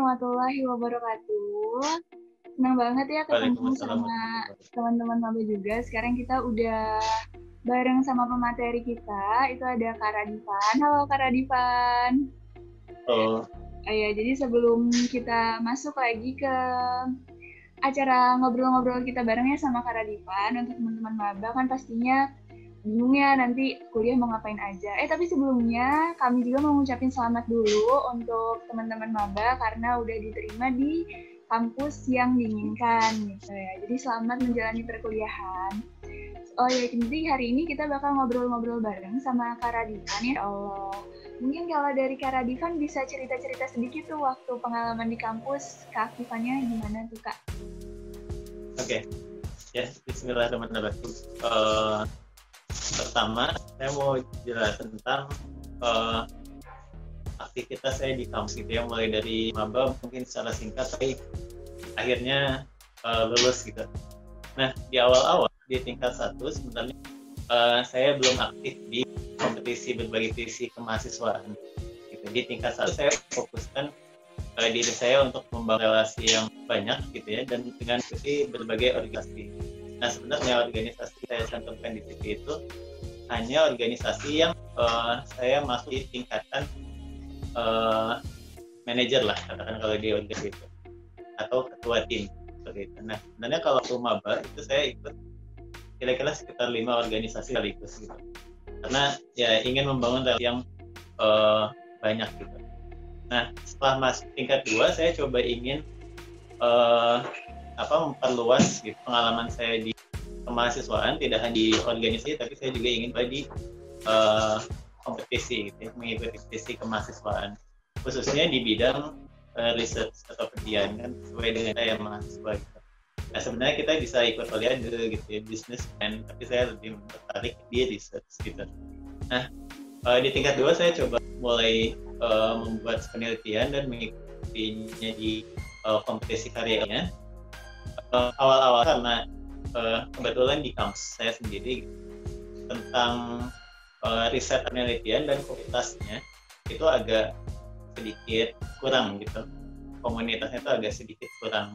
warahmatullahi wabarakatuh. Senang banget ya ketemu Waalaikumsalam sama warahmatullahi wabarakatuh. teman-teman maba juga. Sekarang kita udah bareng sama pemateri kita, itu ada Kak Radivan. Halo Kak Radivan. Oh, Ya, jadi sebelum kita masuk lagi ke acara ngobrol-ngobrol kita barengnya sama Kak Radivan, untuk teman-teman maba kan pastinya bingung ya nanti kuliah mau ngapain aja. Tapi sebelumnya kami juga mau ngucapin selamat dulu untuk teman-teman maba karena udah diterima di kampus yang diinginkan gitu ya. Jadi selamat menjalani perkuliahan. Oh ya, jadi hari ini kita bakal ngobrol-ngobrol bareng sama Kak Radivan ya Allah. Mungkin kalau dari Kak Radivan bisa cerita-cerita sedikit tuh waktu pengalaman di kampus, keaktifannya gimana tuh Kak? Oke. Ya, bismillahirrahmanirrahim. Pertama, saya mau jelas tentang aktivitas saya di kampus gitu ya, mulai dari maba mungkin secara singkat, tapi akhirnya lulus gitu. Nah, di awal-awal di tingkat 1 sebenarnya saya belum aktif di kompetisi berbagai visi kemahasiswaan. Gitu. Di tingkat 1 saya fokuskan diri saya untuk membangun relasi yang banyak gitu ya, dan dengan ikuti berbagai organisasi. Nah, sebenarnya organisasi saya cantumkan di CV itu hanya organisasi yang saya masuk di tingkatan manajer lah, katakan kalau di organisasi itu, atau ketua tim seperti itu. Nah, sebenarnya kalau maba itu saya ikut kira-kira sekitar 5 organisasi sekaligus gitu, karena ya ingin membangun relasi yang banyak gitu. Nah, setelah masuk tingkat 2 saya coba ingin memperluas gitu, pengalaman saya di kemahasiswaan, tidak hanya di organisasi tapi saya juga ingin di kompetisi gitu, mengikuti kompetisi kemahasiswaan, khususnya di bidang research atau penelitian kan, sesuai dengan saya mahasiswa gitu. Nah, sebenarnya kita bisa ikut olimpiade gitu ya, business plan, tapi saya lebih tertarik di research gitu. Nah, di tingkat 2 saya coba mulai membuat penelitian dan mengikutinya di kompetisi karyanya. Awal-awal karena kebetulan di kampus saya sendiri tentang riset penelitian dan komunitasnya itu agak sedikit kurang gitu. Komunitasnya itu agak sedikit kurang.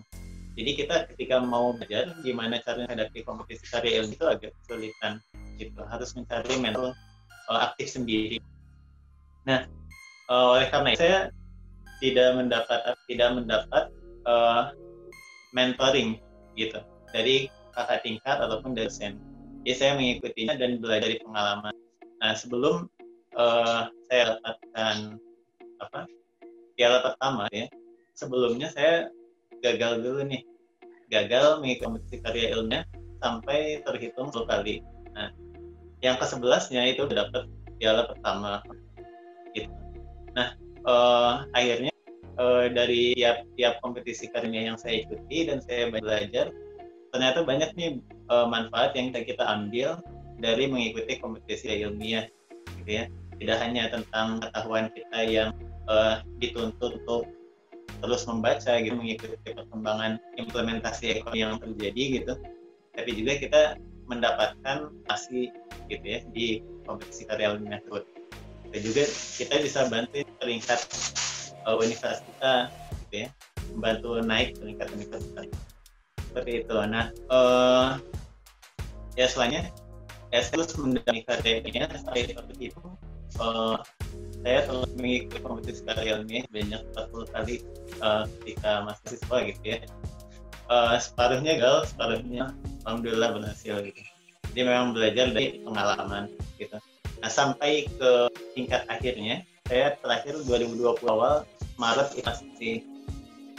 Jadi kita ketika mau belajar gimana cara menghadapi kompetisi karya ilmu itu agak kesulitan gitu. Harus mencari mental aktif sendiri. Nah, oleh karena itu saya tidak mendapat mentoring gitu dari kakak tingkat ataupun dosen. Jadi saya mengikutinya dan belajar dari pengalaman. Nah, sebelum saya dapatkan piala pertama ya, sebelumnya saya gagal mengikuti kompetisi karya ilmiah sampai terhitung 10 kali. Nah, yang ke-11-nya itu dapat piala pertama gitu. Nah, akhirnya dari tiap kompetisi karya yang saya ikuti dan saya belajar, ternyata banyak nih manfaat yang kita ambil dari mengikuti kompetisi ilmiah gitu ya. Tidak hanya tentang pengetahuan kita yang dituntut untuk terus membaca gitu, mengikuti perkembangan implementasi ekonomi yang terjadi gitu, tapi juga kita mendapatkan hasil gitu ya di kompetisi karya ilmiah tersebut. Dan juga kita bisa bantu peringkat universitas kita gitu ya, membantu naik peringkat universitas seperti itu. Nah, ya selanjutnya saya terus mendalami karyanya sampai seperti itu. Saya terus mengikuti kompetisi karya ilmiah banyak 40 kali ketika mahasiswa gitu ya. Separuhnya gagal, separuhnya alhamdulillah berhasil gitu. Jadi memang belajar dari pengalaman gitu. Nah, sampai ke tingkat akhirnya, saya terakhir 2020 awal Maret masih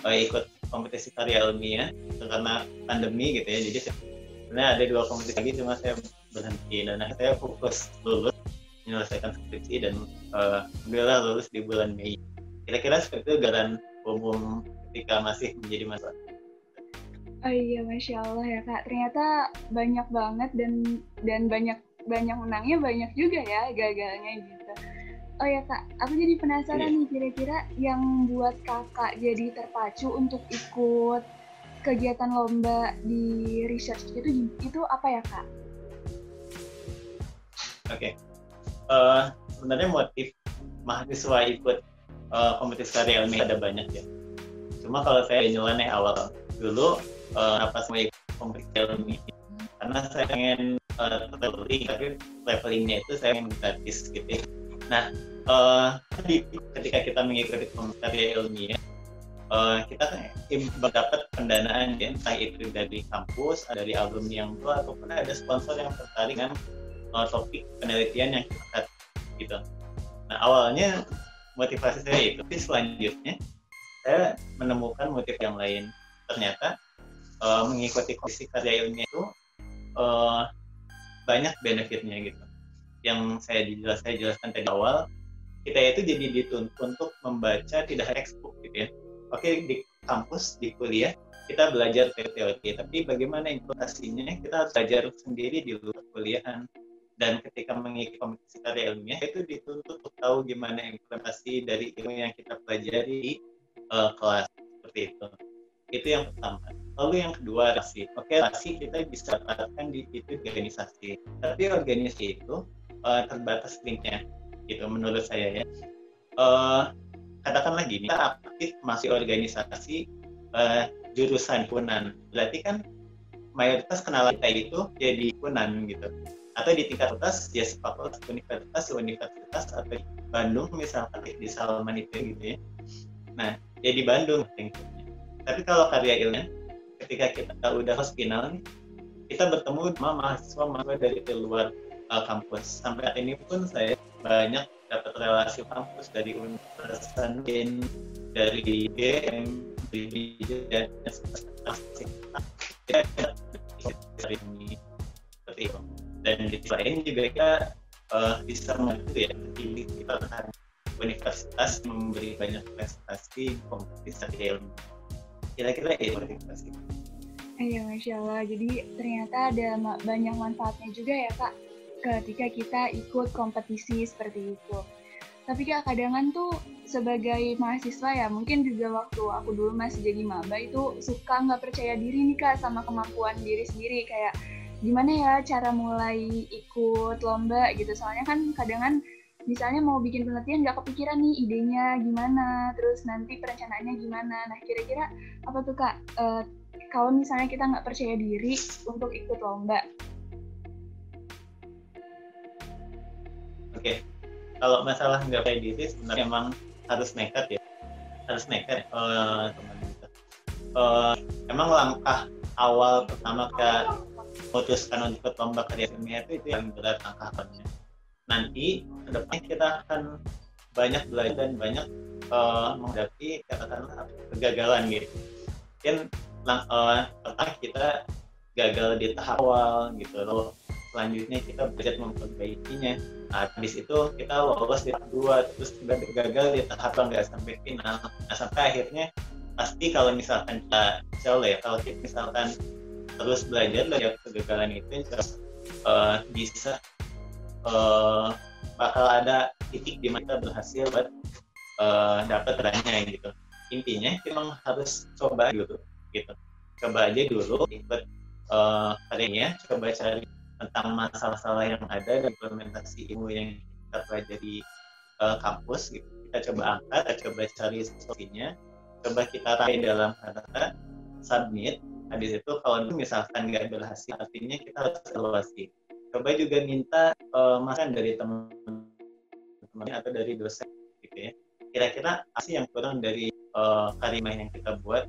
ikut kompetisi karya ilmiah karena pandemi gitu ya. Jadi sebenarnya ada 2 kompetisi lagi, cuma saya berhenti dan saya fokus lulus, menyelesaikan skripsi, dan alhamdulillah lulus di bulan Mei. Kira-kira seperti itu gambaran umum ketika masih menjadi mahasiswa. Oh iya, Masya Allah ya Kak. Ternyata banyak banget dan banyak menangnya, banyak juga ya gagalnya gitu. Oh ya Kak, aku jadi penasaran nih, kira-kira yang buat Kakak jadi terpacu untuk ikut kegiatan lomba di research itu apa ya Kak? Oke. Sebenarnya motif mahasiswa ikut kompetisi karya ilmiah ada banyak ya. Cuma kalau saya nyeleneh awal dulu pas mau ikut kompetisi ilmiah, karena saya pengen traveling, tapi travelingnya itu saya pengen gratis gitu ya. Nah, ketika kita mengikuti karya ilmiah, kita mendapat pendanaan ya, entah itu dari kampus, dari alumni yang tua, ataupun ada sponsor yang tertarik dengan topik penelitian yang kita gitu. Nah, awalnya motivasi saya itu, tapi selanjutnya saya menemukan motif yang lain. Ternyata mengikuti kompetisi karya ilmiah itu banyak benefitnya gitu. Yang saya jelaskan tadi awal, kita itu jadi dituntut untuk membaca tidak hanya textbook gitu ya. Oke, di kampus, di kuliah, kita belajar teori, tapi bagaimana implementasinya, kita harus belajar sendiri di luar kuliahan. Dan ketika mengikuti kompetisi karya ilmiah, itu dituntut untuk tahu gimana implementasi dari ilmu yang kita pelajari di kelas, seperti itu. Itu yang pertama. Lalu yang kedua, relasi. Oke, relasi kita bisa dapatkan di organisasi. Tapi organisasi itu terbatas linknya, gitu menurut saya ya. Katakanlah gini, kita aktif masih organisasi jurusan himpunan. Berarti kan mayoritas kenalan kita itu jadi himpunan gitu. Atau di tingkat fakultas, ya fakultas universitas atau di Bandung misalkan di Salman itu gitu ya. Nah, ya di Bandung. Tapi kalau karya ilmiah, ketika kita udah final nih, kita bertemu sama mahasiswa dari luar kampus. Sampai saat ini pun saya banyak dapat relasi kampus dari Universitas UIN, dari UGM, dari dan seperti ini. Dan di sisi lain juga kita bisa membantu ya, kita universitas memberi banyak prestasi kompetisi ilmu. Kira-kira itu motivasi. Iya, Masya Allah. Jadi ternyata ada banyak manfaatnya juga ya Kak, ketika kita ikut kompetisi seperti itu. Tapi Kak, kadang tuh sebagai mahasiswa ya, mungkin juga waktu aku dulu masih jadi maba itu suka nggak percaya diri nih Kak sama kemampuan diri sendiri. Kayak gimana ya cara mulai ikut lomba gitu. Soalnya kan kadang misalnya mau bikin penelitian nggak kepikiran nih idenya gimana, terus nanti perencanaannya gimana. Nah kira-kira apa tuh Kak, kalau misalnya kita nggak percaya diri untuk ikut lomba? Oke, kalau masalah nggak percaya diri sebenarnya emang harus nekat ya, teman-teman. Emang langkah awal pertama kita memutuskan untuk ikut lomba karya ilmiah itu yang berat langkah awalnya. Nanti kedepannya kita akan banyak belajar dan banyak menghadapi katakanlah kegagalan gitu. Mungkin pertama kita gagal di tahap awal gitu, loh. Selanjutnya kita belajar memperbaikinya. Habis itu kita lolos di tahap 2, terus kita gagal di tahap nggak sampai final. Nah sampai akhirnya pasti kalau misalkan kita kalau kita misalkan terus belajar dari kegagalan itu bisa bakal ada titik di mana kita berhasil buat dapat rannya gitu. Intinya kita harus coba dulu gitu. Coba aja dulu ikut karyanya, coba cari tentang masalah-masalah yang ada dan implementasi ilmu yang kita pelajari di kampus gitu. Kita coba angkat, kita coba cari solusinya, coba kita raih dalam kata-kata submit. Habis itu kalau misalkan nggak berhasil, artinya kita harus evaluasi. Coba juga minta masukan dari teman-teman atau dari dosen gitu ya. Kira-kira apa sih yang kurang dari karya yang kita buat,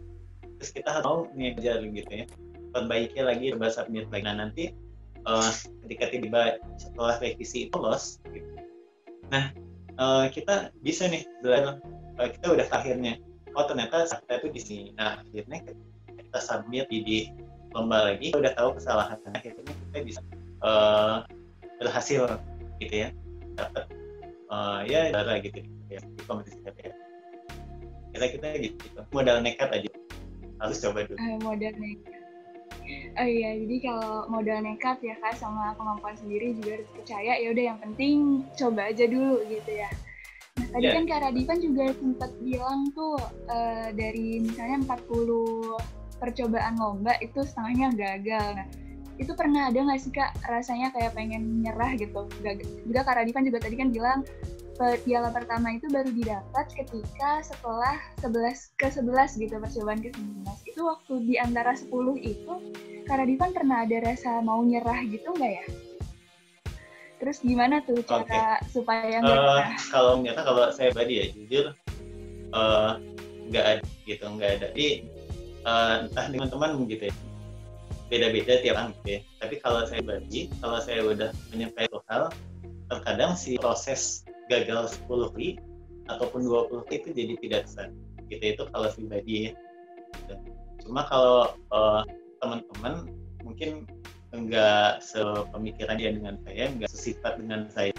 terus kita harus mau ngejar gitu ya, perbaiki lagi, coba submit lagi. Nah nanti ketika tiba setelah revisi itu lolos gitu. Nah kita bisa nih belajar, kita udah akhirnya ternyata kita itu di sini. Nah akhirnya kita submit di lomba lagi, kita udah tahu kesalahannya, akhirnya kita bisa berhasil gitu ya, dapat ya juara gitu ya di kompetisi ya. Kita gitu, modal nekat aja, harus coba dulu. Modal nekat. Oh iya, jadi kalau modal nekat ya Kak sama kemampuan sendiri juga harus percaya, ya udah yang penting coba aja dulu gitu ya. Nah, tadi kan Kak Radivan juga sempat bilang tuh dari misalnya 40 percobaan lomba itu setengahnya gagal. Nah, itu pernah ada nggak sih Kak rasanya kayak pengen nyerah gitu? Juga Kak Radivan juga tadi kan bilang piala pertama itu baru didapat ketika setelah 11 gitu, percobaan ke-11. Itu waktu di antara 10 itu, Kak Radifan pernah ada rasa mau nyerah gitu nggak ya? Terus gimana tuh cara supaya nggak nyerah? Kalau saya pribadi ya, jujur nggak ada gitu, nggak ada. Jadi entah dengan teman gitu ya, beda-beda tiap orang gitu ya. Tapi kalau saya pribadi, kalau saya udah menyukai satu hal, terkadang si proses gagal 10 kali ataupun 20 kali itu jadi tidak besar gitu. Itu kalau pribadi ya gitu. Cuma kalau teman-teman mungkin enggak sepemikiran dia dengan saya, enggak sesifat dengan saya,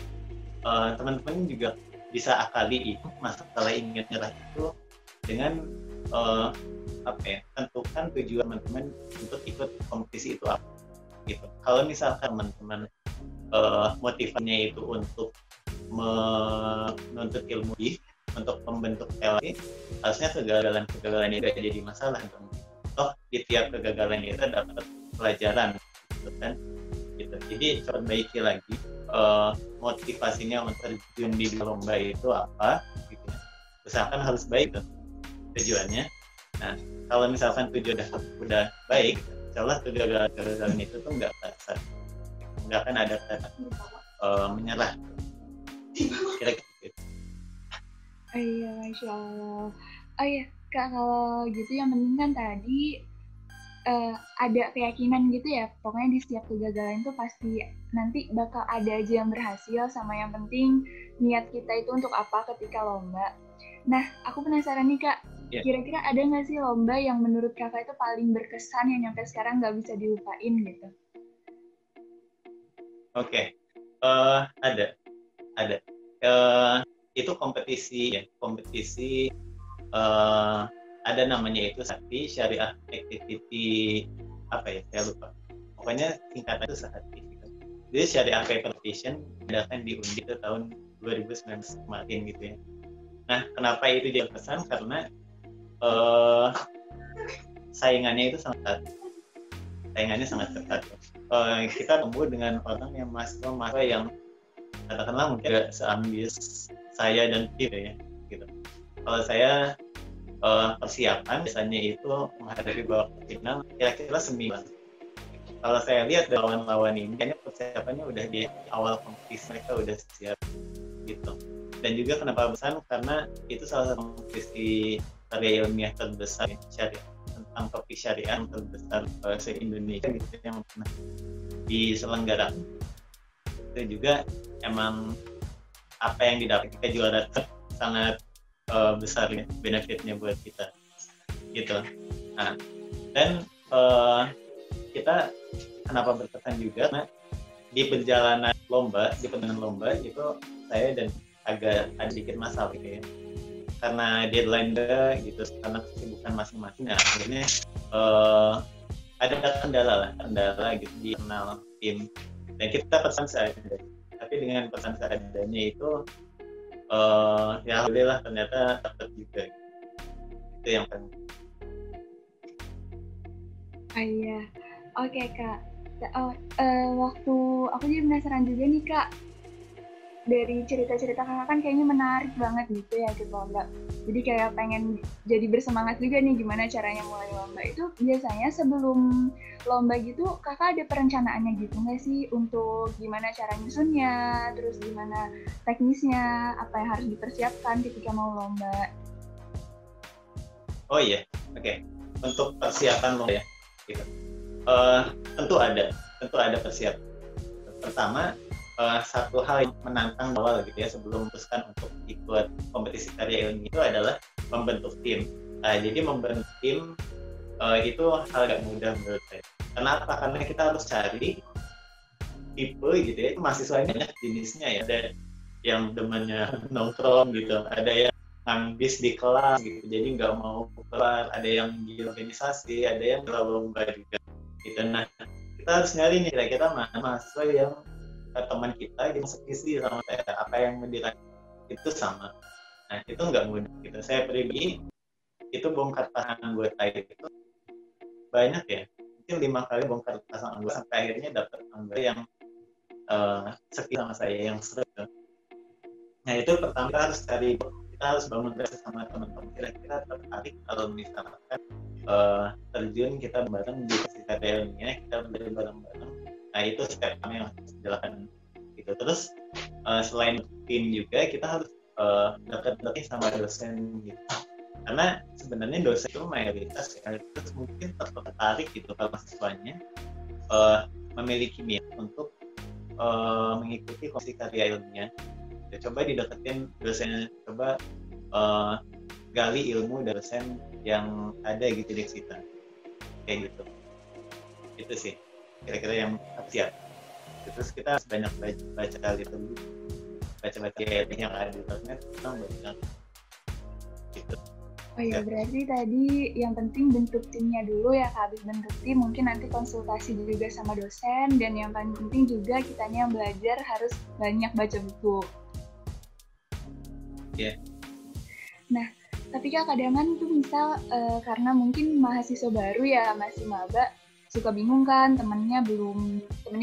teman-teman juga bisa akali itu masalah ingin nyerah itu dengan tentukan tujuan teman-teman untuk ikut kompetisi itu apa gitu. Kalau misalkan teman-teman motivasinya itu untuk menuntut ilmu untuk membentuk relasi, harusnya kegagalan itu tidak jadi masalah dong. Toh di tiap kegagalan itu dapat pelajaran gitu kan gitu. Jadi perbaiki lagi motivasinya untuk terjun di lomba itu apa gitu ya. Usahakan harus baik tuh tujuannya. Nah kalau misalkan tujuan udah baik, insyaallah kegagalan itu tuh nggak akan ada kata menyerah. Kira-kira gitu. Iya, Masya Allah. Oh iya, Kak, kalau gitu yang penting kan tadi ada keyakinan gitu ya, pokoknya di setiap kegagalan itu pasti nanti bakal ada aja yang berhasil, sama yang penting niat kita itu untuk apa ketika lomba. Nah, aku penasaran nih Kak, kira-kira ada nggak sih lomba yang menurut Kakak itu paling berkesan yang sampai sekarang nggak bisa dilupain gitu? Oke. Ada. Itu kompetisi ya, ada namanya itu Sakti Syariah Activity apa ya, saya lupa. Pokoknya singkatan itu Sakti. Gitu. Jadi Syariah Competition diadakan di Undi itu tahun 2019 kemarin gitu ya. Nah, kenapa itu jadi pesan? Karena saingannya sangat ketat. Kita tumbuh dengan orang yang mahasiswa yang katakanlah mungkin agak seambis saya dan kita ya gitu. Kalau saya persiapan biasanya itu menghadapi babak final kira-kira seminggu. Kalau saya lihat lawan-lawan ini kayaknya persiapannya udah di awal kompetisi mereka udah siap gitu. Dan juga kenapa besar, karena itu salah satu kompetisi karya ilmiah terbesar syariah, tentang topik syariah yang terbesar se-Indonesia gitu yang pernah diselenggarakan. Itu juga emang apa yang didapat kita juara sangat besar ya benefitnya buat kita gitu. Nah, dan kita kenapa berkesan juga karena di perjalanan lomba itu saya dan agak sedikit masalah gitu ya, karena deadline gitu, karena kesibukan masing-masing. Nah, akhirnya ada kendala gitu di internal tim, dan kita pesan seadanya. Tapi dengan pesan seadanya itu ya alhamdulillah ternyata dapat juga. Itu yang penting. Iya, oke Kak. Waktu aku jadi penasaran juga nih Kak, dari cerita-cerita kakak kan kayaknya menarik banget gitu ya ikut lomba. Jadi kayak pengen jadi bersemangat juga nih gimana caranya mulai lomba. Itu biasanya sebelum lomba gitu kakak ada perencanaannya gitu nggak sih untuk gimana cara nyusunnya, terus gimana teknisnya, apa yang harus dipersiapkan ketika mau lomba? Oh iya, oke. Untuk persiapan lomba ya, gitu. Tentu ada persiapan. Pertama, satu hal yang menantang awal gitu ya sebelum memutuskan untuk ikut kompetisi karya ilmiah itu adalah membentuk tim. Jadi membentuk tim itu hal gak mudah menurut saya. Kenapa? Karena kita harus cari tipe gitu ya, itu mahasiswanya banyak jenisnya ya. Ada yang demennya nongkrong gitu, ada yang ambis di kelas gitu, jadi nggak mau keluar, ada yang di organisasi, ada yang lomba juga gitu. Nah, kita harus nyari nih kira-kira mana mahasiswa yang teman kita yang sevisi sama saya, apa yang mendirect itu sama. Nah, itu nggak mudah gitu. Saya pribadi itu bongkar pasang anggota itu banyak ya, mungkin 5 kali bongkar pasang anggota sampai akhirnya dapat anggota yang sekitar sama saya yang seru. Nah itu pertama kita harus bangun rasa sama teman-teman, kira-kira tertarik kalau misalkan terjun kita bareng di karya kita belajar bareng-bareng. Nah itu step pertama yang harus dilakukan gitu. Terus selain tim juga kita harus dekat-dekat sama dosen gitu, karena sebenarnya dosen itu mayoritas mungkin tertarik gitu kalau mahasiswanya memiliki niat untuk mengikuti komisi karya ilmiah. Ya, coba dideketin dosen, coba gali ilmu dosen yang ada gitu di kita, kayak gitu. Itu sih kira-kira yang siap. Terus kita harus banyak baca literatur, baca yang ada di internet, kita banyak gitu. Oh ya, berarti tadi yang penting bentuk timnya dulu ya Kak. Habis bentuk tim mungkin nanti konsultasi juga sama dosen, dan yang paling penting juga kitanya yang belajar harus banyak baca buku. Iya. Yeah. Nah, tapi Kak kadang tuh misal karena mungkin mahasiswa baru ya, masih maba, suka bingung kan, temennya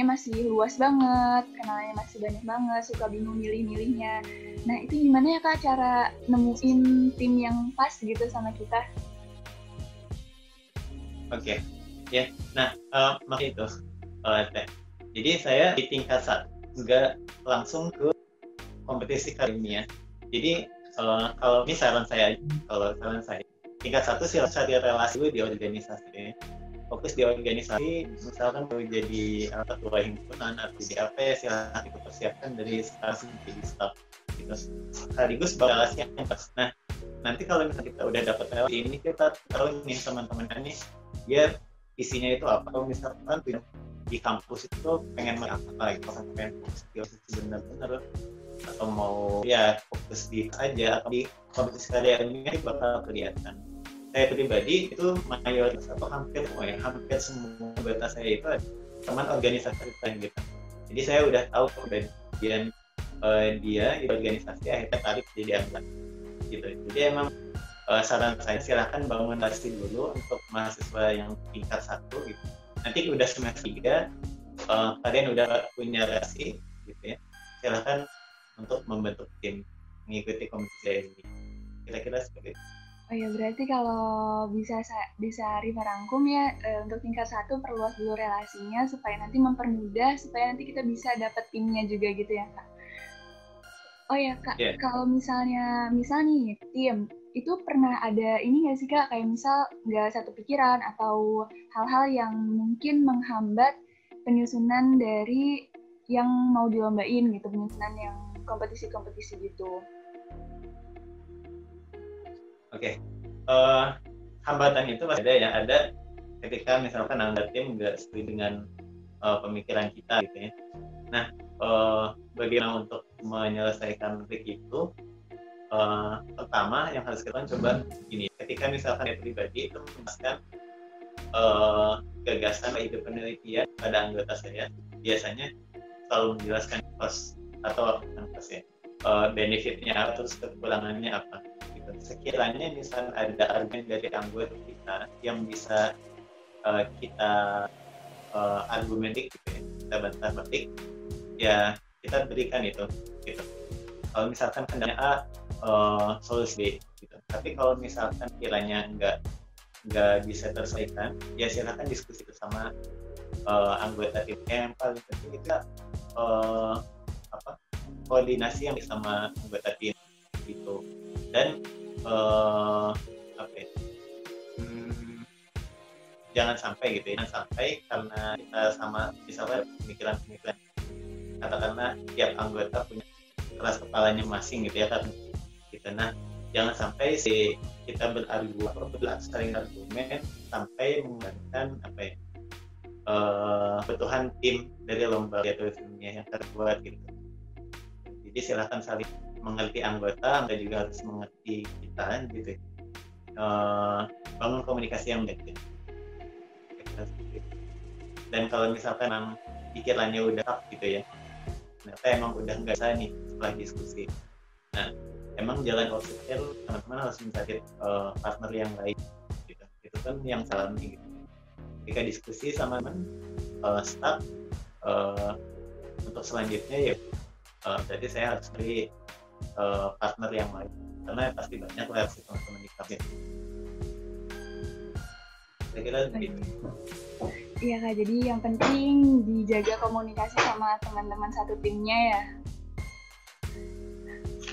masih luas banget, kenalnya masih banyak banget, suka bingung milih-milihnya. Nah itu gimana ya Kak cara nemuin tim yang pas gitu sama kita? Oke, ya. Nah makanya itu, jadi saya di tingkat 1 nggak langsung ke kompetisi ilmiah. Jadi kalau ini saran saya, tingkat 1 sih cari relasi di organisasi. Fokus di organisasi, misalkan mau jadi ketua himpunan atau jadi apa ya, silahkan dipersiapkan dari sekarang menjadi staff gitu. Sekaligus relasi yang pas. Nah, nanti kalau misalnya kita udah dapat relasi ini, kita tahu nih teman-teman ini dia isinya itu apa. Kalau misalkan di kampus itu pengen apa gitu, pengen fokus di benar-benar atau mau ya fokus di aja atau di kompetisi karya ini bakal kelihatan. Saya pribadi itu mayoritas atau hampir semua anggota saya itu teman organisasi gitu. Jadi saya udah tahu kemudian dia di organisasi akhirnya tarik jadi anggota gitu. Jadi emang saran saya silahkan bangun relasi dulu untuk mahasiswa yang tingkat 1 gitu. Nanti udah semester 3 kalian udah punya relasi gitu ya. Silahkan untuk membentuk tim mengikuti kompetisi ini. Kira-kira seperti itu. Oh ya, berarti kalau bisa Rifa rangkum ya, untuk tingkat 1 perluas dulu relasinya supaya nanti mempermudah, supaya nanti kita bisa dapat timnya juga gitu ya Kak. Oh ya Kak, Kalau misal nih tim, itu pernah ada ini nggak sih Kak, kayak misal nggak satu pikiran atau hal-hal yang mungkin menghambat penyusunan dari yang mau dilombain gitu, penyusunan yang kompetisi-kompetisi gitu. Oke. Hambatan itu pasti ada ya, ada ketika misalkan anggota tim nggak sesuai dengan pemikiran kita gitu ya. Nah, bagaimana untuk menyelesaikan konflik itu? Pertama yang harus kita coba gini, ketika misalkan pribadi itu memasukkan gagasan ide penelitian pada anggota saya, biasanya selalu menjelaskan cost atau ya, benefitnya terus kekurangannya apa. Sekiranya misalnya ada argumen dari anggota kita yang bisa kita argumentik gitu ya, kita bantah petik ya, kita berikan itu gitu. Kalau misalkan kendalanya A, solusi B gitu. Tapi kalau misalkan kiranya nggak bisa terselesaikan, ya silakan diskusi bersama anggota tim. Yang paling penting itu koordinasi yang sama anggota tim gitu. Dan jangan sampai karena kita sama misalnya pemikiran katakanlah tiap anggota punya keras kepalanya masing gitu ya kan gitu. Nah, jangan sampai kita saling argumen sampai mengorbankan kebutuhan tim dari lomba atau ilmiah yang terbuat gitu. Jadi silakan saling mengerti anggota juga harus mengerti kita gitu. Bangun komunikasi yang baik gitu. Dan kalau misalkan pikirannya udah up gitu ya, ternyata emang udah nggak bisa nih setelah diskusi. Nah, emang jalan outputnya teman-teman harus mencari partner yang lain gitu. Itu kan yang salah nih gitu. Ketika diskusi sama teman staff untuk selanjutnya ya berarti saya harus beri partner yang lain, karena pasti banyak reaksi teman-teman di kelas. Saya kira begitu. Iya Kak, jadi yang penting dijaga komunikasi sama teman-teman satu timnya ya.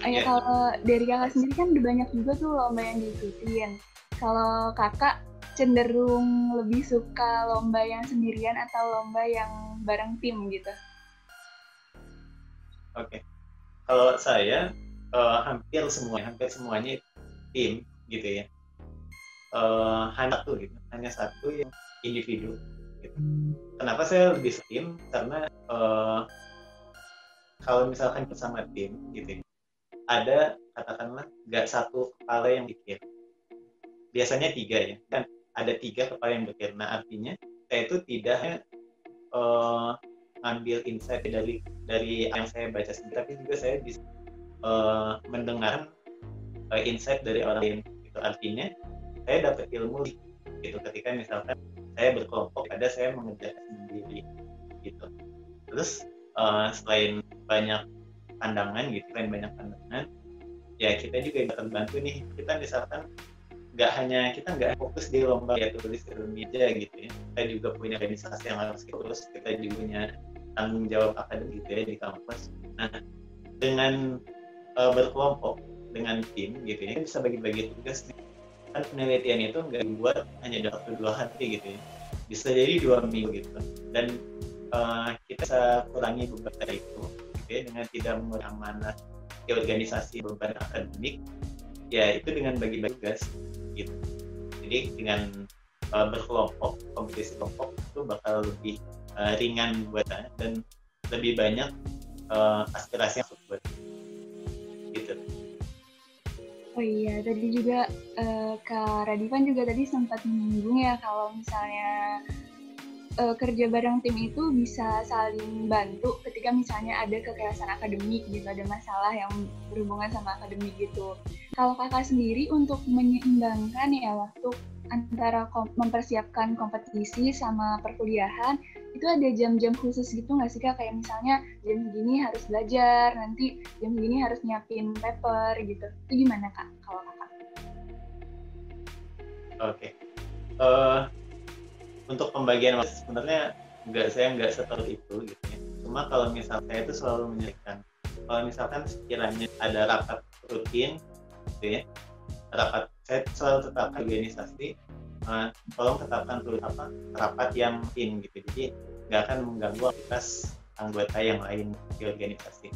Ya, kalau dari kakak sendiri kan udah banyak juga tuh lomba yang diikutin. Kalau kakak cenderung lebih suka lomba yang sendirian atau lomba yang bareng tim gitu? Oke. Kalau saya hampir semuanya tim gitu ya. Hanya satu yang individu gitu. Kenapa saya lebih suka tim? Karena kalau misalkan bersama tim gitu ya, ada katakanlah nggak satu kepala yang pikir, biasanya 3 ya, kan ada 3 kepala yang pikir. Nah, artinya saya itu tidak hanya ngambil insight dari yang saya baca sendiri, tapi juga saya bisa mendengar insight dari orang lain. Itu artinya saya dapat ilmu gitu ketika misalkan saya berkelompok, ada saya mengerjakan sendiri gitu. Terus selain banyak pandangan gitu, ya kita juga terbantu nih. Kita misalkan kita nggak fokus di lomba ya tulis ilmiah aja gitu ya, kita juga punya organisasi yang harus terus, kita juga punya tanggung jawab akademik gitu ya di kampus. Nah, dengan berkelompok dengan tim gitu ya, bisa bagi-bagi tugas nih. Kan penelitian itu nggak dibuat hanya dalam 2 hari gitu ya, bisa jadi 2 minggu gitu. Dan kita bisa kurangi beban itu gitu ya, dengan tidak mengurangi amanah di organisasi beban akademik ya, itu dengan bagi-bagi tugas gitu. Jadi dengan berkelompok, kompetisi kelompok itu bakal lebih ringan buat saya dan lebih banyak aspirasi yang buat gitu. Oh iya, tadi juga Kak Radivan juga tadi sempat menyinggung ya kalau misalnya kerja bareng tim itu bisa saling bantu ketika misalnya ada kekerasan akademik gitu, ada masalah yang berhubungan sama akademik gitu. Kalau kakak sendiri untuk menyeimbangkan ya waktu antara mempersiapkan kompetisi sama perkuliahan, itu ada jam-jam khusus gitu nggak sih Kak? Kayak misalnya jam segini harus belajar, nanti jam segini harus nyiapin paper gitu. Itu gimana Kak kalau kakak? Oke. Untuk pembagian waktu sebenarnya saya nggak seperti itu gitu ya. Cuma kalau misalnya saya itu selalu menyelesaikan, kalau misalkan sekiranya ada rapat rutin gitu ya, saya selalu tetapkan organisasi, tolong tetapkan rapat yang rutin gitu, jadi nggak akan mengganggu aktivitas anggota yang lain di organisasi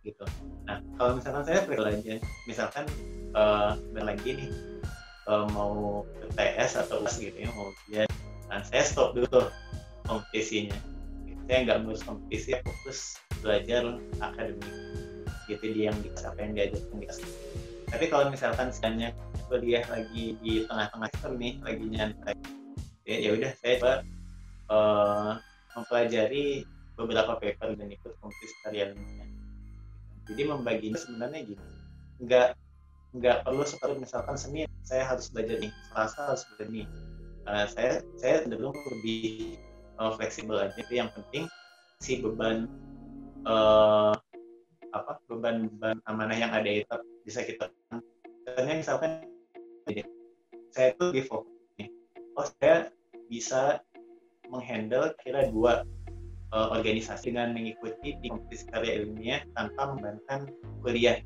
gitu. Nah, kalau misalkan saya aja, misalkan lagi nih mau ke TS atau UAS gitu ya, mau ujian, nah saya stop dulu kompetisinya. Saya nggak ngurus kompetisi, fokus belajar akademik gitu, dia yang apa yang diajarkan di kelas. Tapi kalau misalkan misalnya kuliah lagi di tengah-tengah semester nih, lagi nyantai, ya udah saya coba mempelajari beberapa paper dan ikut kompetisi karya ilmiah. Jadi membaginya sebenarnya gini, nggak perlu seperti misalkan Senin saya harus belajar nih, Selasa harus belajar nih. Saya cenderung lebih fleksibel aja. Yang penting si beban amanah yang ada itu bisa kita. Karena misalkan saya tuh lebih fokus nih, saya bisa menghandle kira 2 organisasi dengan mengikuti di kompetisi karya ilmiah tanpa membebankan kuliah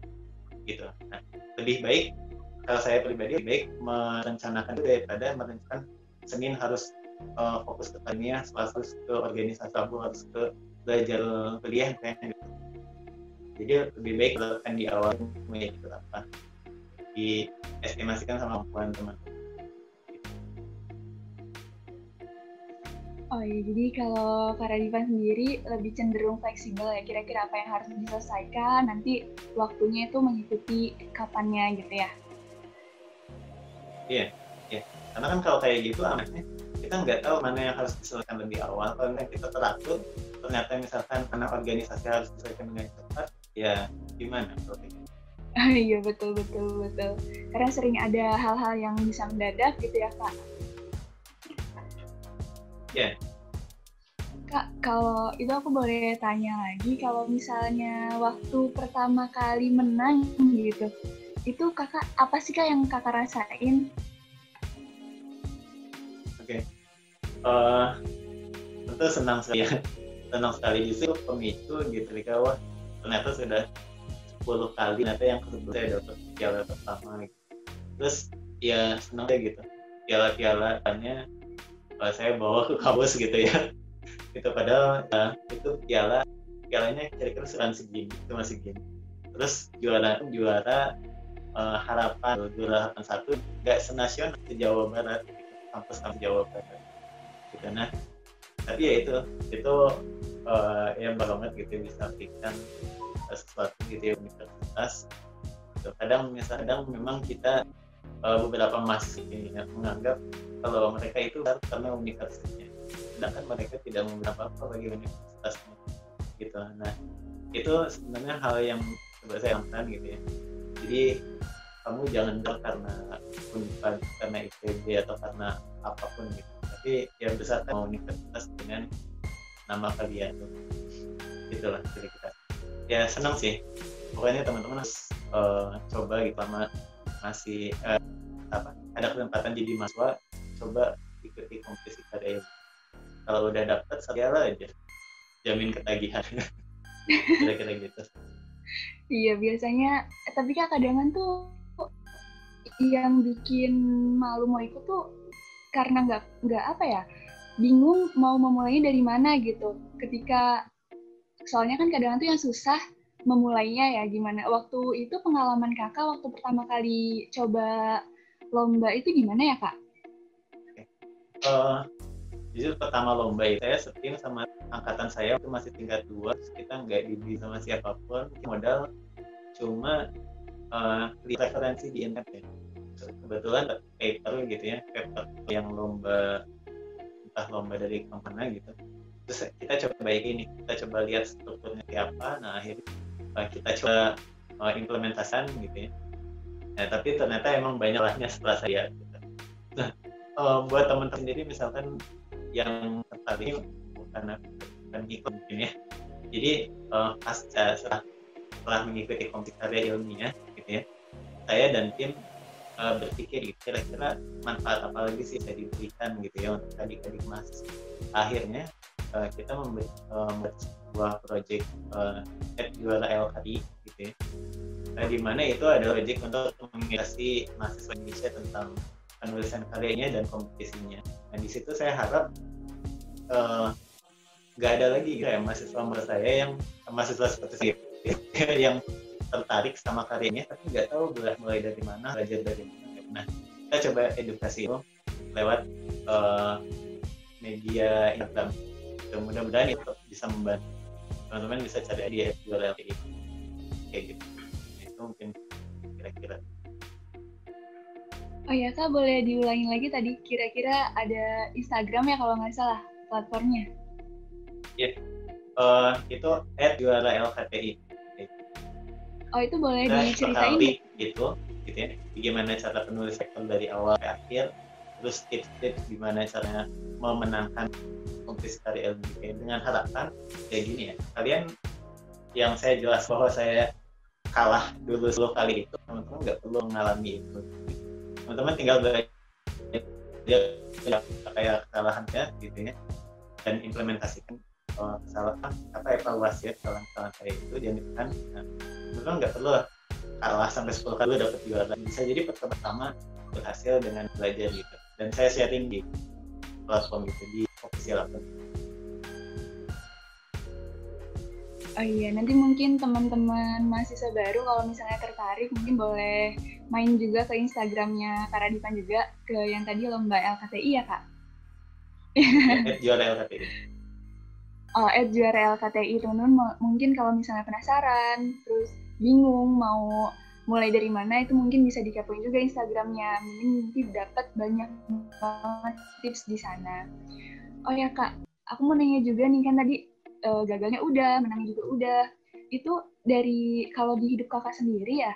gitu. Nah, lebih baik kalau saya pribadi lebih baik merencanakan itu daripada merencanakan Senin harus fokus ke ilmiah, Selasa harus ke organisasi, Rabu harus ke belajar kuliah gitu. Jadi lebih baik dilakukan di awal itu apa diestimasikan sama kemampuan teman. Oh iya, jadi kalau Kak Radivan sendiri lebih cenderung fleksibel ya, kira-kira apa yang harus diselesaikan, nanti waktunya itu mengikuti kapannya gitu ya? Iya. Karena kan kalau kayak gitu anaknya kita nggak tahu mana yang harus diselesaikan lebih awal. Kalau kita teratur, ternyata misalkan anak organisasi harus diselesaikan dengan cepat, ya gimana? Iya betul. Karena sering ada hal-hal yang bisa mendadak gitu ya Kak? Ya. Kak, kalau itu aku boleh tanya lagi, kalau misalnya waktu pertama kali menang gitu, itu kakak apa sih kak yang kakak rasain? Oke, tentu senang sekali ya. Senang sekali justru pemicu gitu ketika wah ternyata sudah 10 kali ternyata yang kedua saya dapat piala pertama gitu. Terus ya senang deh gitu. Piala-pialanya saya bawa ke kampus gitu ya. Itu padahal itu pialanya kira-kira ukuran segini, itu masih segini. Terus juara harapan juara harapan satu nggak senasional di Jawa Barat gitu, kampus Jawa Barat gitu. Nah tapi ya itu yang banget gitu bisa berikan sesuatu gitu ya universitas gitu. Kadang memang kita beberapa mahasiswa ini ya, menganggap kalau mereka itu karena universitasnya, sedangkan mereka tidak memberi apa-apa bagi universitasnya gitu. Nah itu sebenarnya hal yang coba saya lakukan gitu ya. Jadi kamu jangan karena Unpad, karena IPB atau karena apapun gitu, tapi yang besar kan universitas dengan nama kalian tuh. Itulah kira-kira. Ya senang sih. Pokoknya teman-teman harus coba gitu sama masih ada kesempatan jadi mahasiswa, coba ikuti kompetisi karya. Kalau udah dapat segala aja, jamin ketagihan. Kira-kira gitu. Iya biasanya, tapi kak kadangan tuh yang bikin malu mau ikut tuh karena nggak apa ya, bingung mau memulainya dari mana gitu. Ketika soalnya kan kadang tuh yang susah memulainya ya gimana. Waktu itu pengalaman kakak waktu pertama kali coba lomba itu gimana ya kak? Jujur pertama lomba itu saya setting sama angkatan saya itu masih tingkat 2, kita nggak dibeli sama siapapun, modal cuma referensi di internet ya. Kebetulan paper gitu ya, paper yang lomba entah lomba dari kemana gitu. Terus kita coba ini, kita coba lihat strukturnya kayak apa. Nah akhirnya kita coba implementasikan gitu ya. Nah, tapi ternyata emang banyak lahnya setelah saya. Gitu. Nah, buat teman-teman sendiri misalkan yang tertarik bukan ikut mungkin ya. Jadi pasca setelah mengikuti kompetisi karya ilmiah gitu ya, saya dan tim berpikir gitu, kira-kira manfaat apa lagi sih bisa diberikan gitu ya untuk adik-adik mahasiswa. Akhirnya kita membuat sebuah proyek juara LKI gitu ya. Nah, di mana itu ada proyek untuk mengedukasi mahasiswa Indonesia tentang penulisan karyanya dan kompetisinya. Nah di situ saya harap nggak ada lagi kayak mahasiswa saya yang mahasiswa seperti saya yang tertarik sama karyanya tapi nggak tahu mulai dari mana, belajar dari mana. Nah kita coba edukasi itu lewat media Instagram. Mudah-mudahan itu bisa membantu teman-teman bisa cari di URL ini kayak gitu. Itu mungkin kira-kira. Oh ya kak, boleh diulangin lagi tadi kira-kira ada Instagram ya kalau nggak salah platformnya? Ya, itu @juara_lkti. Oh itu boleh Nah, diceritain gitu ya. Bagaimana cara penulis sektor dari awal ke akhir, terus tips-tips gimana caranya memenangkan kompetisi karya ilmiah dengan harapan kayak gini ya. Kalian yang saya jelas bahwa saya kalah dulu 10 kali itu, teman-teman nggak perlu mengalami itu. Teman-teman tinggal belajar kayak kesalahannya gitu ya dan implementasikan kesalahan evaluasi kesalahan saya itu dan teman-teman nggak perlu kalah sampai 10 kali dapat juara, bisa jadi pertama berhasil dengan belajar gitu. Dan saya sharing di platform itu di official account. Oh iya, nanti mungkin teman-teman mahasiswa baru kalau misalnya tertarik mungkin boleh main juga ke Instagramnya Kak Radipan juga, ke yang tadi lomba LKTI ya Kak? Juara LKTI. Oh, juara LKTI, teman-teman mungkin kalau misalnya penasaran, terus bingung mau mulai dari mana, itu mungkin bisa dikepoin juga Instagramnya, mungkin nanti dapat banyak banget tips di sana. Oh ya Kak, aku mau nanya juga nih, kan tadi gagalnya udah, menangnya juga udah. Itu dari kalau di hidup kakak sendiri ya,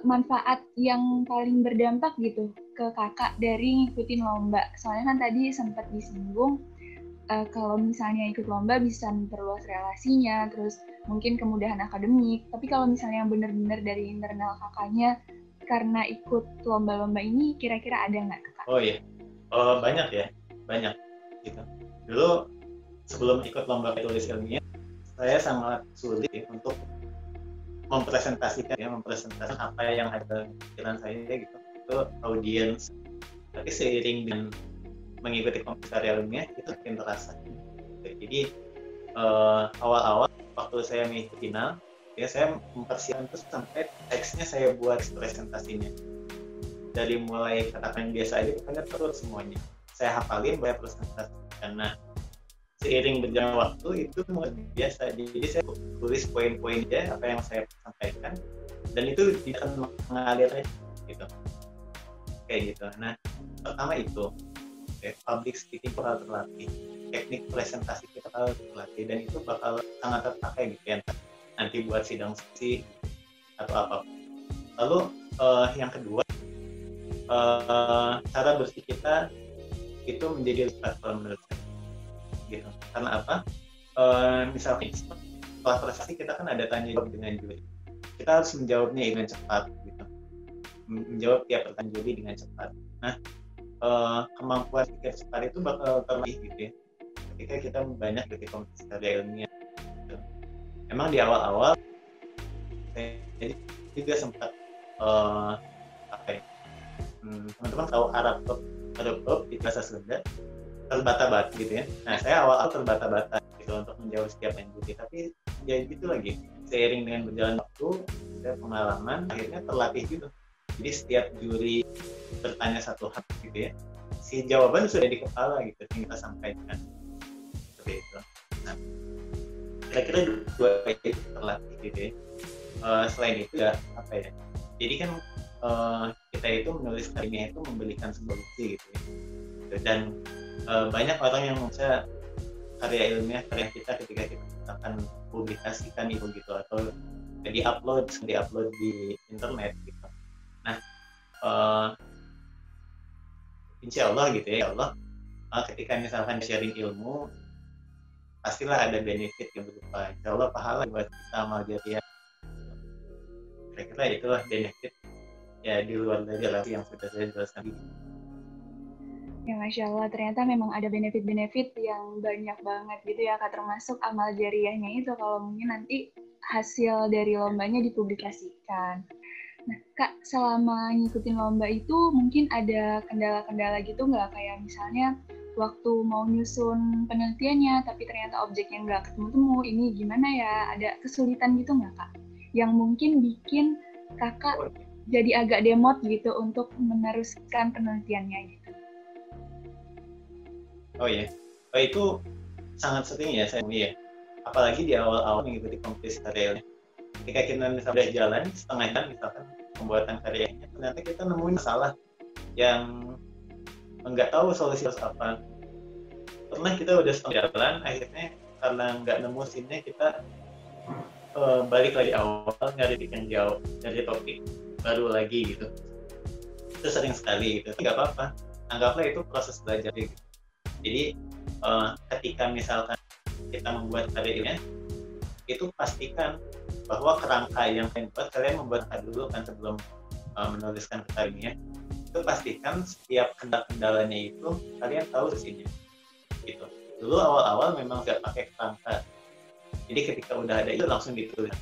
manfaat yang paling berdampak gitu ke kakak dari ngikutin lomba. Soalnya kan tadi sempat disinggung kalau misalnya ikut lomba bisa memperluas relasinya, terus mungkin kemudahan akademik. Tapi kalau misalnya yang benar-benar dari internal kakaknya karena ikut lomba-lomba ini, kira-kira ada nggak Kak? Oh iya, banyak ya, banyak. Gitu. Dulu sebelum ikut lomba tulis ilmiah, saya sangat sulit ya, untuk mempresentasikan apa yang ada di pikiran saya gitu ke audiens. Tapi seiring dengan mengikuti kompetisi ilmiah itu makin terasa. Jadi awal-awal waktu saya mengikuti final, ya saya mempersiapkan terus sampai teksnya saya buat presentasinya. Dari mulai katakan biasa aja pokoknya terus semuanya. Saya hafalin banyak presentasi karena seiring berjalan waktu itu mulai biasa. Jadi saya tulis poin-poin aja apa yang saya sampaikan dan itu bisa mengalir aja gitu. Kayak gitu. Nah, pertama itu public speaking bakal terlatih, teknik presentasi kita bakal terlatih dan itu bakal sangat terpakai gitu ya nanti buat sidang skripsi atau apa. Lalu yang kedua, cara berpikir kita itu menjadi platform menurut saya gitu. Karena apa? Misalnya setelah presentasi kita kan ada tanya jawab dengan juri. Kita harus menjawabnya dengan cepat gitu. Menjawab tiap pertanyaan juri dengan cepat. Nah, kemampuan pikir cepat itu bakal terlatih gitu ya. Ketika kita banyak dari kompetisi karya ilmiah. Gitu. Emang di awal-awal saya juga sempat teman-teman tahu Arab di bahasa Sunda terbata-bata gitu ya. Nah saya awal terbata-bata gitu untuk menjawab setiap juri, tapi ya gitu lagi seiring dengan berjalan waktu saya pengalaman akhirnya terlatih gitu. Jadi setiap juri bertanya satu hal gitu ya, si jawaban sudah di kepala gitu yang kita sampaikan seperti itu. Nah kira-kira dua itu terlatih gitu ya. Selain itu ya apa ya? Jadi kan kita itu menulis ilmiah itu memberikan sebuah bukti gitu ya. Dan banyak orang yang membaca karya ilmiah karya kita ketika kita akan publikasikan itu gitu atau di-upload di internet gitu. Nah, insya Allah gitu ya, Allah ketika misalkan sharing ilmu pastilah ada benefit yang berupa insya Allah pahala buat kita amal jariah. Kira-kira itulah benefit ya di luar dari relasi yang sudah saya jelaskan. Ya Masya Allah, ternyata memang ada benefit-benefit yang banyak banget gitu ya Kak, termasuk amal jariahnya itu kalau mungkin nanti hasil dari lombanya dipublikasikan. Nah Kak, selama ngikutin lomba itu mungkin ada kendala-kendala gitu nggak? Kayak misalnya waktu mau nyusun penelitiannya tapi ternyata objeknya nggak ketemu-temu, ini gimana ya? Ada kesulitan gitu nggak Kak? Yang mungkin bikin Kakak jadi agak demot gitu untuk meneruskan penelitiannya gitu. Oh iya, itu sangat sering ya saya ya. Apalagi di awal-awal mengikuti kompetisi karya. Ketika kita misalnya udah jalan setengah jam misalkan pembuatan karyanya, ternyata kita nemuin masalah yang nggak tahu solusi apa. Pernah kita udah setengah jalan, akhirnya karena nggak nemu scene-nya kita balik lagi awal nyari yang jauh, nyari topik baru lagi gitu. Itu sering sekali gitu. Nggak apa-apa, anggaplah itu proses belajar gitu. Jadi ketika misalkan kita membuat karyanya, itu pastikan bahwa kerangka yang kalian buat, kalian membuat dulu kan sebelum menuliskan karyanya. Itu pastikan setiap kendalanya itu kalian tahu sisinya. Gitu. Dulu awal-awal memang nggak pakai kerangka. Jadi ketika udah ada itu langsung ditulis.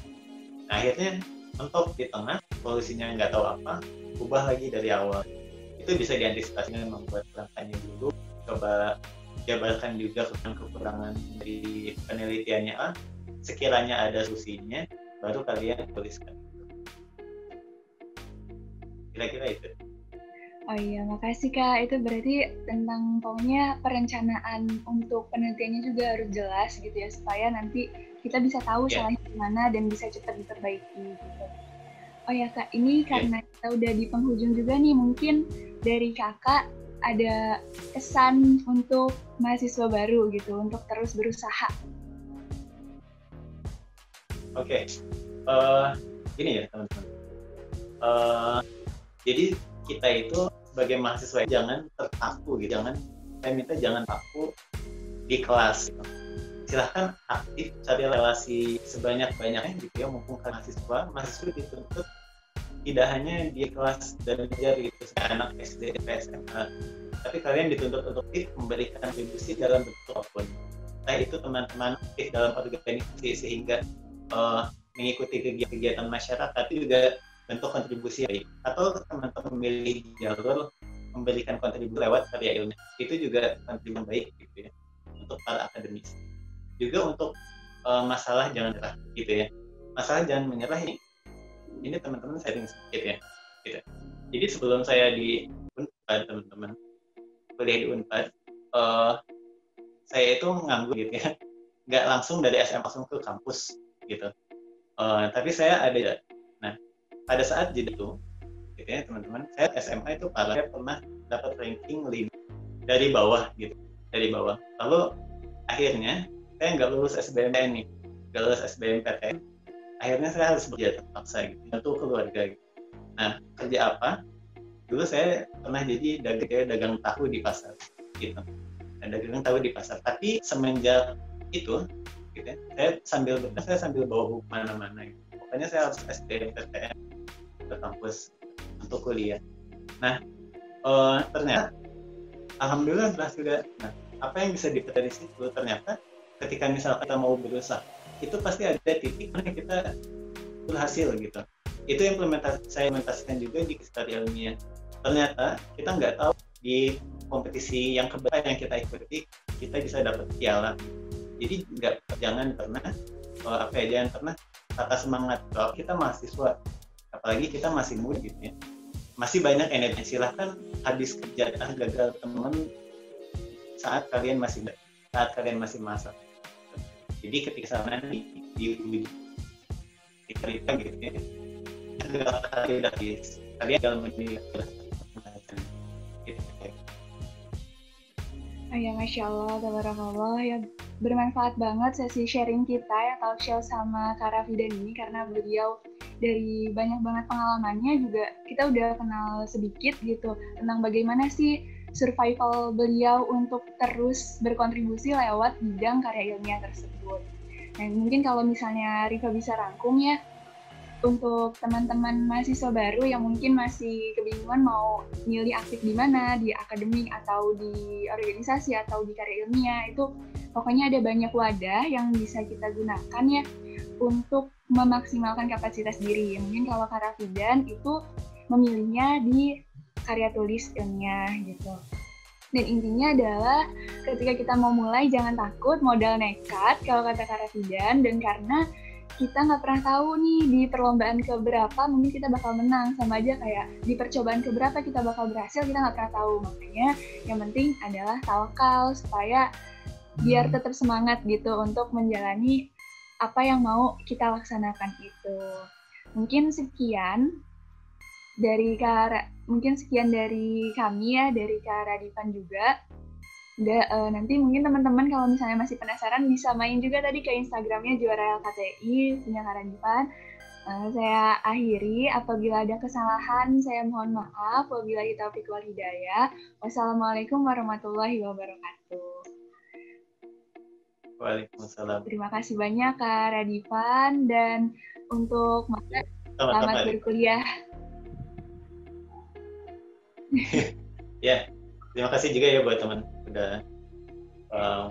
Nah akhirnya mentok di tengah, solusinya nggak tahu apa, ubah lagi dari awal. Itu bisa diantisipasi dengan membuat kerangkanya dulu, coba jabarkan juga kekurangan dari penelitiannya sekiranya ada solusinya baru kalian tuliskan. Kira-kira itu. Oh iya, makasih Kak. Itu berarti tentang pokoknya perencanaan untuk penelitiannya juga harus jelas gitu ya, supaya nanti kita bisa tahu salahnya di mana dan bisa cepat diperbaiki gitu. Oh ya Kak, ini karena kita udah di penghujung juga nih, mungkin dari Kakak ada kesan untuk mahasiswa baru gitu, untuk terus berusaha. Oke, gini ya teman-teman. Jadi kita itu sebagai mahasiswa jangan terpaku gitu, saya minta jangan paku di kelas gitu. Silahkan aktif cari relasi sebanyak-banyaknya gitu ya, mumpung mahasiswa dituntut tidak hanya di kelas dan belajar gitu seperti anak SD, SMA, tapi kalian dituntut untuk aktif memberikan kontribusi dalam bentuk apapun. Nah itu teman-teman aktif dalam organisasi sehingga mengikuti kegiatan masyarakat itu juga bentuk kontribusi baik. Atau teman-teman memilih jalur memberikan kontribusi lewat karya ilmiah, itu juga kontribusi baik gitu ya untuk para akademis. Juga untuk masalah jangan menyerah gitu ya. Masalah jangan menyerah ini teman-teman sharing sedikit ya. Gitu. Jadi sebelum saya di Unpad, teman-teman kuliah di Unpad, saya itu nganggur gitu ya, nggak langsung dari SMA langsung ke kampus gitu. Tapi saya ada. Nah, pada saat jeda itu, gitu ya teman-teman, saya SMA itu saya pernah dapat ranking 5 dari bawah gitu, dari bawah. Lalu akhirnya saya nggak lulus SBMPTN nih, nggak lulus SBMPTN. Akhirnya saya harus bekerja terpaksa gitu, untuk keluarga gitu. Nah, kerja apa? Dulu saya pernah jadi dagang tahu di pasar gitu. Dagang tahu di pasar. Tapi semenjak itu gitu ya, saya sambil bawa buku mana-mana gitu. Pokoknya saya harus SBMPTN ke kampus untuk kuliah. Nah, ternyata alhamdulillah berhasil. Nah, apa yang bisa dipetik dari situ? Ternyata ketika misalnya kita mau berusaha, itu pasti ada titik mana kita berhasil gitu. Itu saya implementasikan juga di karya ilmiah. Ternyata kita nggak tahu di kompetisi yang keberapa yang kita ikuti kita bisa dapat piala. Jadi jangan pernah jangan pernah patah semangat. Kalau kita mahasiswa, apalagi kita masih muda gitu ya, masih banyak energi. Silahkan habis kerjaan gagal teman saat kalian masih masak. Jadi ketika sana di cerita gitu ya, kalian dalam menilai gitu. Ya, Masya Allah, tabarakallah, ya bermanfaat banget sesi sharing kita ya, talk show sama Kak Rafidan ini, karena beliau dari banyak banget pengalamannya juga kita udah kenal sedikit gitu tentang bagaimana sih survival beliau untuk terus berkontribusi lewat bidang karya ilmiah tersebut. Nah, mungkin kalau misalnya Rifa bisa rangkum ya, untuk teman-teman mahasiswa baru yang mungkin masih kebingungan mau milih aktif di mana, di akademik atau di organisasi atau di karya ilmiah, itu pokoknya ada banyak wadah yang bisa kita gunakan ya untuk memaksimalkan kapasitas diri. Mungkin kalau Kak Rafidan itu memilihnya di karya tulis ilmiah gitu. Dan intinya adalah ketika kita mau mulai jangan takut, modal nekat kalau kata Kak Rafidan, dan karena kita nggak pernah tahu nih di perlombaan keberapa mungkin kita bakal menang, sama aja kayak di percobaan keberapa kita bakal berhasil, kita nggak pernah tahu. Makanya yang penting adalah tawakal supaya biar tetap semangat gitu untuk menjalani apa yang mau kita laksanakan itu. Mungkin sekian dari kami ya, dari Kak Radivan juga. Nanti mungkin teman-teman kalau misalnya masih penasaran bisa main juga tadi ke Instagramnya Juara LKTI punya Kak Radivan. Saya akhiri, apabila ada kesalahan saya mohon maaf. Wabillahi taufiq wal hidayah. Wassalamualaikum warahmatullahi wabarakatuh. Waalaikumsalam. Terima kasih banyak Kak Radivan, dan untuk Maka selamat berkuliah. Ya, terima kasih juga ya buat teman udah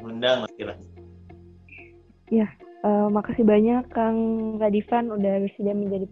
undang istilahnya. Ya, makasih banyak Kang Radivan udah bersedia menjadi